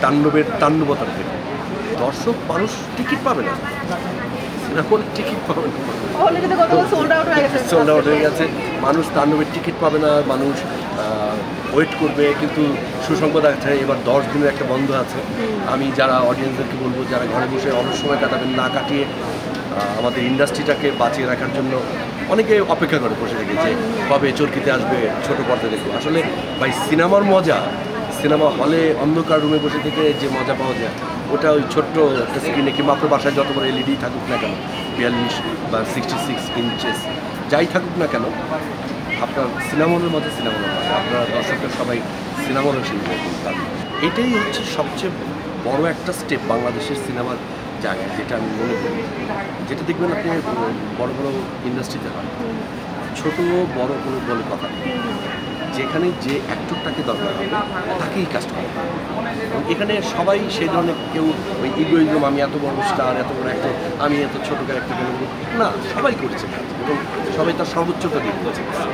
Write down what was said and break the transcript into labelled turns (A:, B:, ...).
A: তাণ্ডবের তাণ্ডবতার থেকে দর্শক মানুষ টিকিট পাবে না, সিনেমার টিকিট পাবে না, সোল্ড আউট হয়ে গেছে। মানুষ তাণ্ডবের টিকিট পাবে না, মানুষ ওয়েট করবে। কিন্তু সুসংবাদ আছে, এবার 10 দিনের একটা বন্ধ আছে। আমি যারা অডিয়েন্সদেরকে বলবো, যারা ঘরে বসে অলস সময় কাটাবেন, না কাটিয়ে আমাদের ইন্ডাস্ট্রিটাকে বাঁচিয়ে রাখার জন্য অনেকে অপেক্ষা করে বসে রেখেছে কবে চরকিতে আসবে, ছোটো পর্দা দেখবো। আসলে ভাই সিনেমার মজা, সিনেমা হলে অন্ধকার রুমে বসে থেকে যে মজা পাওয়া যায় ওটা ওই ছোট্ট একটা স্ক্রিনে, কিংবা আপনার বাসায় যত বড় এলইডি থাকুক না কেন, 42 বা 66 ইঞ্চেস যাই থাকুক না কেন, আপনার সিনেমা হলের মধ্যে সিনেমা হল, আপনারা দর্শকের সবাই সিনেমা হলের শিল্পী। এটাই হচ্ছে সবচেয়ে বড় একটা স্টেপ বাংলাদেশের সিনেমার জায়গায়, যেটা আমি মনে করি। যেটা দেখবেন আপনি বড় বড় ইন্ডাস্ট্রিতে হয়, ছোট বড় কোনো বলে কথা নেই, যেখানে যে অ্যাক্টরটাকে দরকার হবে তাকেই কাস্ট করা হবে। এবং এখানে সবাই সেই ধরনের, কেউ ওই ইগোইজম, আমি এত বড় স্টার, এত বড় অ্যাক্টর, আমি এত ছোটো ক্যারেক্টার, না, সবাই করেছে কাজ এবং সবাই তার সর্বোচ্চটা দিয়ে করেছে।